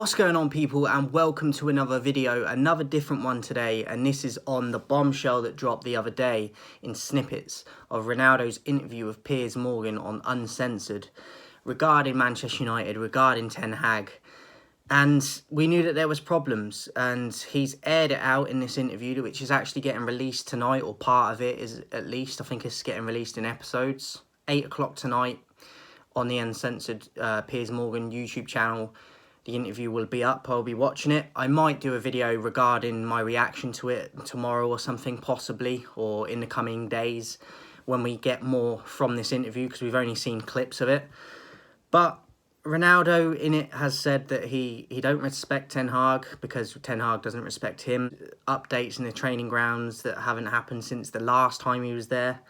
What's going on, people, and welcome to another video, another different one today, and this is on the bombshell that dropped the other day in snippets of Ronaldo's interview with Piers Morgan on Uncensored regarding Manchester United, regarding Ten Hag. And we knew that there was problems, and he's aired it out in this interview, which is actually getting released tonight, or part of it is at least. I think it's getting released in episodes. 8 o'clock tonight on the Uncensored Piers Morgan YouTube channel. The interview will be up. I'll be watching it. I might do a video regarding my reaction to it tomorrow or something, possibly, or in the coming days when we get more from this interview, because we've only seen clips of it. But Ronaldo in it has said that he don't respect Ten Hag because Ten Hag doesn't respect him. Updates in the training grounds that haven't happened since the last time he was there,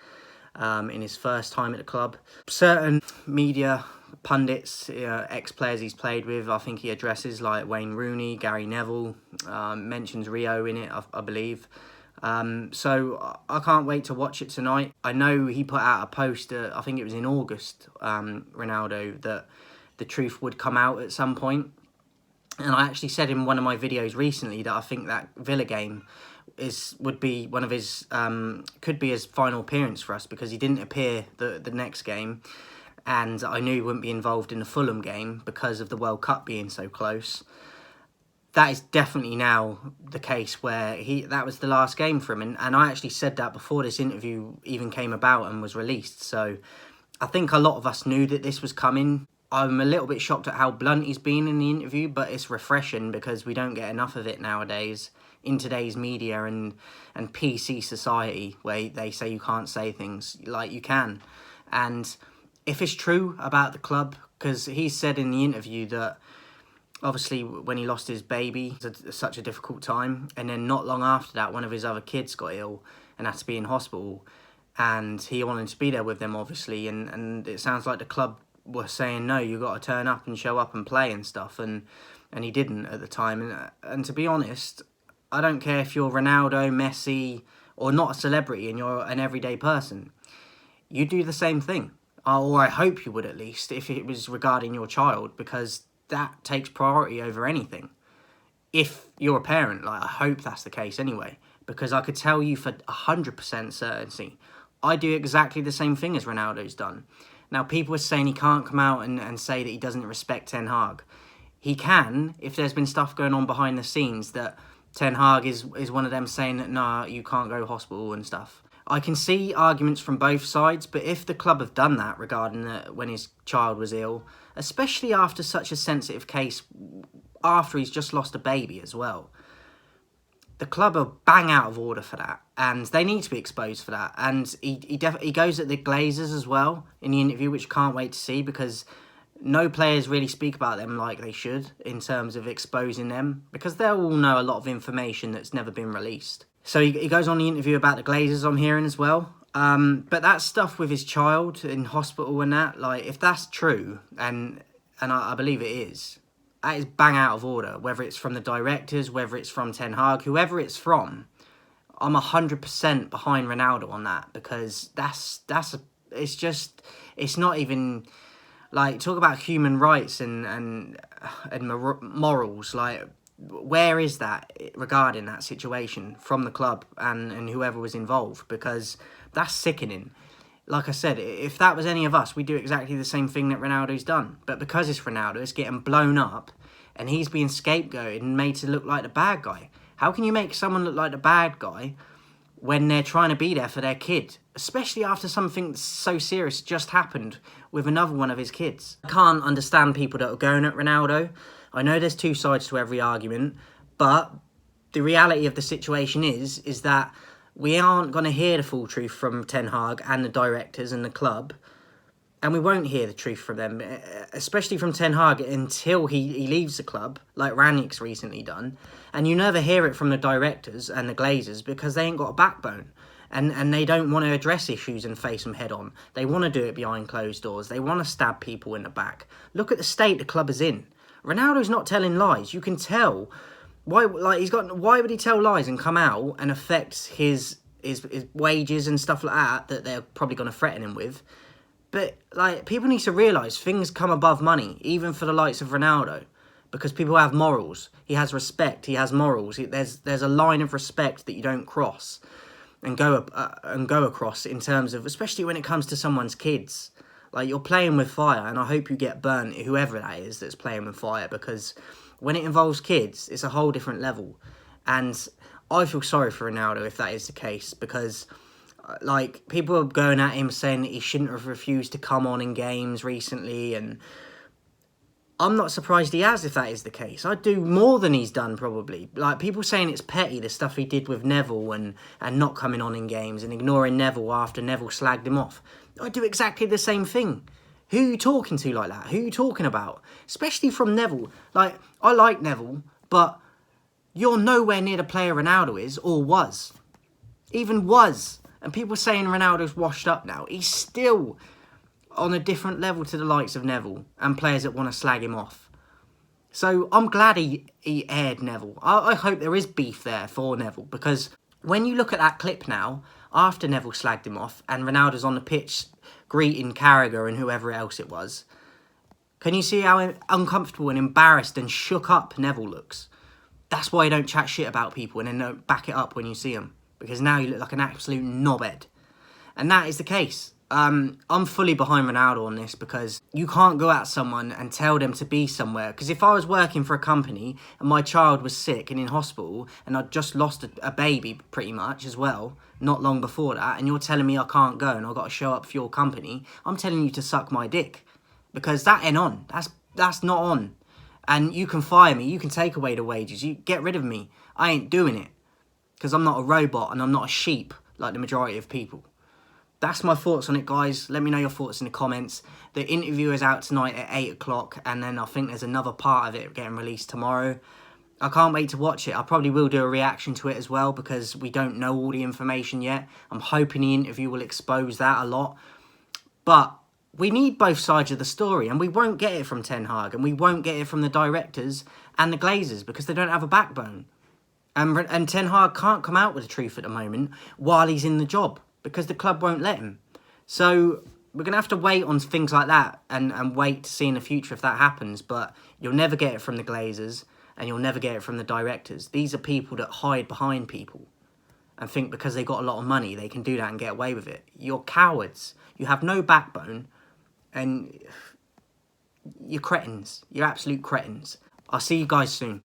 in his first time at the club. Certain media pundits, ex-players he's played with, I think he addresses, like Wayne Rooney, Gary Neville, mentions Rio in it, I believe. So I can't wait to watch it tonight. I know he put out a post, I think it was in August, Ronaldo, that the truth would come out at some point. And I actually said in one of my videos recently that I think that Villa game would be one of his, could be his final appearance for us, because he didn't appear the next game. And I knew he wouldn't be involved in the Fulham game because of the World Cup being so close. That is definitely now the case where that was the last game for him. And I actually said that before this interview even came about and was released. So I think a lot of us knew that this was coming. I'm a little bit shocked at how blunt he's been in the interview, but it's refreshing because we don't get enough of it nowadays in today's media and PC society, where they say you can't say things like you can. And if it's true about the club, because he said in the interview that obviously when he lost his baby, it was such a difficult time, and then not long after that, one of his other kids got ill and had to be in hospital, and he wanted to be there with them, obviously, and it sounds like the club were saying, no, you got to turn up and show up and play and stuff, and he didn't at the time. And to be honest, I don't care if you're Ronaldo, Messi, or not a celebrity and you're an everyday person. You do the same thing. Or I hope you would, at least, if it was regarding your child, because that takes priority over anything. If you're a parent, like, I hope that's the case anyway, because I could tell you for 100% certainty, I do exactly the same thing as Ronaldo's done. Now, people are saying he can't come out and say that he doesn't respect Ten Hag. He can, if there's been stuff going on behind the scenes that Ten Hag is one of them saying that, nah, you can't go to hospital and stuff. I can see arguments from both sides, but if the club have done that regarding when his child was ill, especially after such a sensitive case, after he's just lost a baby as well, the club are bang out of order for that, and they need to be exposed for that. And he goes at the Glazers as well in the interview, which I can't wait to see, because no players really speak about them like they should in terms of exposing them, because they'll all know a lot of information that's never been released. So he goes on the interview about the Glazers, I'm hearing, as well. But that stuff with his child in hospital and that, like, if that's true, and I believe it is, that is bang out of order. Whether it's from the directors, whether it's from Ten Hag, whoever it's from, I'm 100% behind Ronaldo on that, because it's not even, like, talk about human rights and morals, like, where is that regarding that situation from the club and whoever was involved? Because that's sickening. Like I said, if that was any of us, we'd do exactly the same thing that Ronaldo's done. But because it's Ronaldo, it's getting blown up, and he's being scapegoated and made to look like the bad guy. How can you make someone look like the bad guy when they're trying to be there for their kid? Especially after something so serious just happened with another one of his kids. I can't understand people that are going at Ronaldo. I know there's two sides to every argument, but the reality of the situation is that we aren't going to hear the full truth from Ten Hag and the directors and the club, and we won't hear the truth from them, especially from Ten Hag, until he leaves the club, like Rangnick's recently done. And you never hear it from the directors and the Glazers because they ain't got a backbone. And they don't want to address issues and face them head on. They want to do it behind closed doors. They want to stab people in the back. Look at the state the club is in. Ronaldo's not telling lies. You can tell. Why would he tell lies and come out and affect his wages and stuff like that they're probably going to threaten him with? But, like, people need to realise things come above money, even for the likes of Ronaldo. because people have morals. He has respect. He has morals. There's a line of respect that you don't cross and go across in terms of, especially when it comes to someone's kids. Like, you're playing with fire, and I hope you get burnt, whoever that is that's playing with fire, because when it involves kids, it's a whole different level. And I feel sorry for Ronaldo if that is the case, because like, people are going at him saying that he shouldn't have refused to come on in games recently, and I'm not surprised he has if that is the case. I'd do more than he's done, probably. Like, people saying it's petty, the stuff he did with Neville and not coming on in games and ignoring Neville after Neville slagged him off. I'd do exactly the same thing. Who are you talking to like that? Who are you talking about? Especially from Neville. Like, I like Neville, but you're nowhere near the player Ronaldo is, or was. Even was. And people saying Ronaldo's washed up now. He's still on a different level to the likes of Neville and players that want to slag him off. So I'm glad he aired Neville. I hope there is beef there for Neville, because when you look at that clip now, after Neville slagged him off and Ronaldo's on the pitch greeting Carragher and whoever else it was, can you see how uncomfortable and embarrassed and shook up Neville looks? That's why you don't chat shit about people and then don't back it up when you see them, because now you look like an absolute knobhead. And that is the case. I'm fully behind Ronaldo on this, because you can't go at someone and tell them to be somewhere. Because if I was working for a company and my child was sick and in hospital and I'd just lost a baby pretty much as well, not long before that, and you're telling me I can't go and I've got to show up for your company, I'm telling you to suck my dick. Because that ain't on. That's not on. And you can fire me, you can take away the wages, you get rid of me. I ain't doing it. Because I'm not a robot and I'm not a sheep like the majority of people. That's my thoughts on it, guys. Let me know your thoughts in the comments. The interview is out tonight at 8 o'clock, and then I think there's another part of it getting released tomorrow. I can't wait to watch it. I probably will do a reaction to it as well, because we don't know all the information yet. I'm hoping the interview will expose that a lot. But we need both sides of the story, and we won't get it from Ten Hag, and we won't get it from the directors and the Glazers, because they don't have a backbone. And Ten Hag can't come out with the truth at the moment while he's in the job, because the club won't let him. So we're going to have to wait on things like that and wait to see in the future if that happens. But you'll never get it from the Glazers and you'll never get it from the directors. These are people that hide behind people and think because they got a lot of money they can do that and get away with it. You're cowards. You have no backbone and you're cretins. You're absolute cretins. I'll see you guys soon.